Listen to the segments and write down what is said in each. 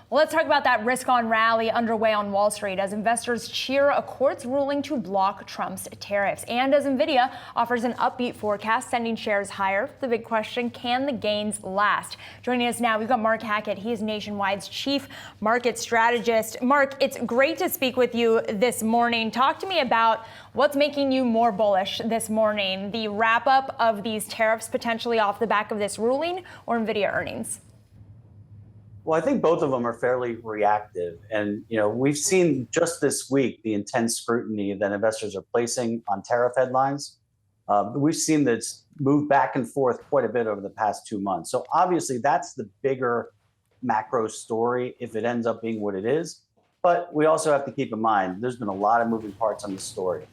Well, let's talk about that risk-on rally underway on Wall Street as investors cheer a court's ruling to block Trump's tariffs. And as Nvidia offers an upbeat forecast, sending shares higher. The big question, can the gains last? Joining us now, we've got Mark Hackett. He is Nationwide's chief market strategist. Mark, it's great to speak with you this morning. Talk to me about what's making you more bullish this morning, the wrap-up of these tariffs potentially off the back of this ruling or Nvidia earnings? Well, I think both of them are fairly reactive. And, we've seen just this week the intense scrutiny that investors are placing on tariff headlines. We've seen this move back and forth quite a bit over the past 2 months. So obviously that's the bigger macro story if it ends up being what it is. But we also have to keep in mind, there's been a lot of moving parts on the story.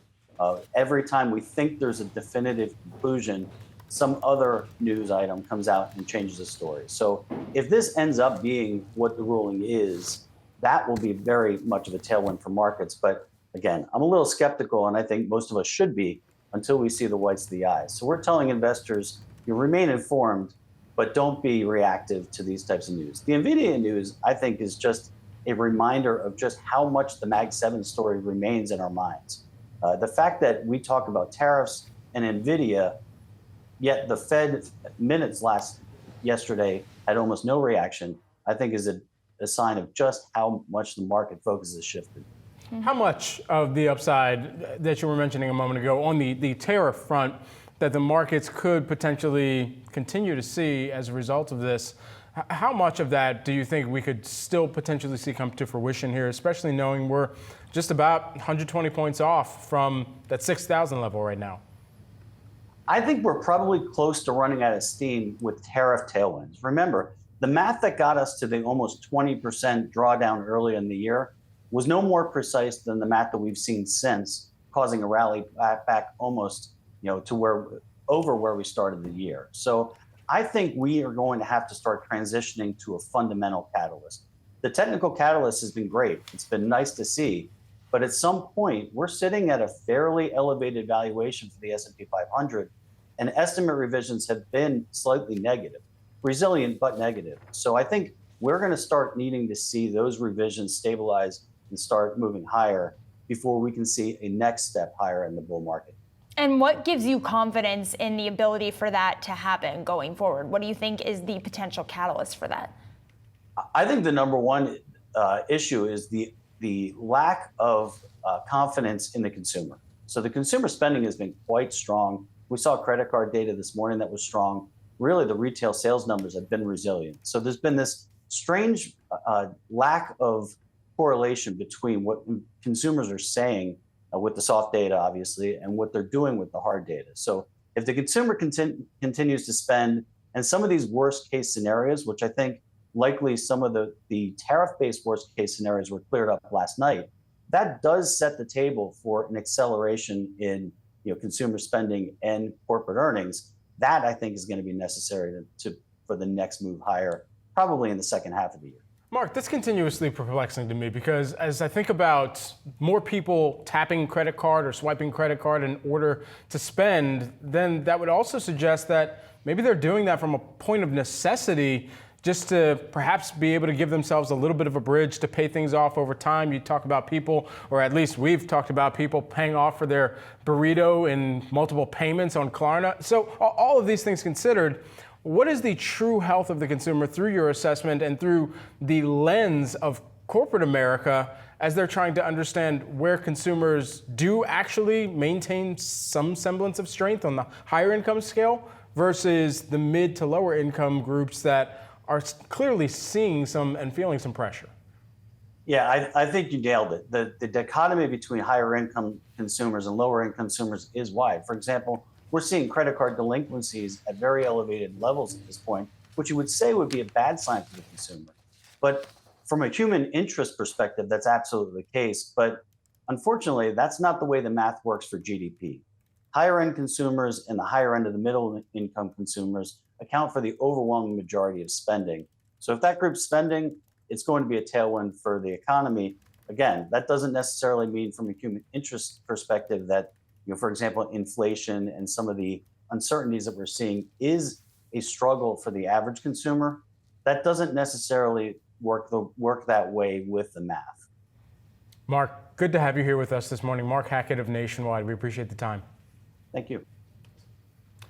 Every time we think there's a definitive conclusion, some other news item comes out and changes the story. So if this ends up being what the ruling is, that will be very much of a tailwind for markets. But again, I'm a little skeptical, and I think most of us should be until we see the whites of the eyes. So we're telling investors, you remain informed, but don't be reactive to these types of news. The Nvidia news, I think, is just a reminder of just how much the Mag 7 story remains in our minds. The fact that we talk about tariffs and Nvidia, yet the Fed minutes yesterday had almost no reaction, I think is a sign of just how much the market focus has shifted. How much of the upside that you were mentioning a moment ago on the tariff front that the markets could potentially continue to see as a result of this, how much of that do you think we could still potentially see come to fruition here, especially knowing we're just about 120 points off from that 6,000 level right now? I think we're probably close to running out of steam with tariff tailwinds. Remember, the math that got us to the almost 20% drawdown early in the year was no more precise than the math that we've seen since, causing a rally back almost to where we started the year. So I think we are going to have to start transitioning to a fundamental catalyst. The technical catalyst has been great. It's been nice to see. But at some point, we're sitting at a fairly elevated valuation for the S&P 500, and estimate revisions have been slightly negative, resilient but negative. So I think we're going to start needing to see those revisions stabilize and start moving higher before we can see a next step higher in the bull market. And what gives you confidence in the ability for that to happen going forward? What do you think is the potential catalyst for that? I think the number one issue is the lack of confidence in the consumer. So the consumer spending has been quite strong. We saw credit card data this morning that was strong. Really, the retail sales numbers have been resilient. So there's been this strange lack of correlation between what consumers are saying with the soft data, obviously, and what they're doing with the hard data. So if the consumer continues to spend, and some of these worst case scenarios, which I think likely some of the tariff-based worst case scenarios were cleared up last night, that does set the table for an acceleration in consumer spending and corporate earnings. That I think is going to be necessary for the next move higher, probably in the second half of the year. Mark, that's continuously perplexing to me because as I think about more people tapping credit card or swiping credit card in order to spend, then that would also suggest that maybe they're doing that from a point of necessity just to perhaps be able to give themselves a little bit of a bridge to pay things off over time. You talk about people, or at least we've talked about people paying off for their burrito in multiple payments on Klarna. So all of these things considered, what is the true health of the consumer through your assessment and through the lens of corporate America as they're trying to understand where consumers do actually maintain some semblance of strength on the higher income scale versus the mid to lower income groups that are clearly seeing some and feeling some pressure? Yeah, I think you nailed it. The dichotomy between higher income consumers and lower income consumers is wide. For example, we're seeing credit card delinquencies at very elevated levels at this point, which you would say would be a bad sign for the consumer. But from a human interest perspective, that's absolutely the case. But unfortunately, that's not the way the math works for GDP. Higher end consumers and the higher end of the middle income consumers account for the overwhelming majority of spending. So if that group's spending, it's going to be a tailwind for the economy. Again, that doesn't necessarily mean from a human interest perspective that, for example, inflation and some of the uncertainties that we're seeing is a struggle for the average consumer. That doesn't necessarily work that way with the math. Mark, good to have you here with us this morning. Mark Hackett of Nationwide. We appreciate the time. Thank you.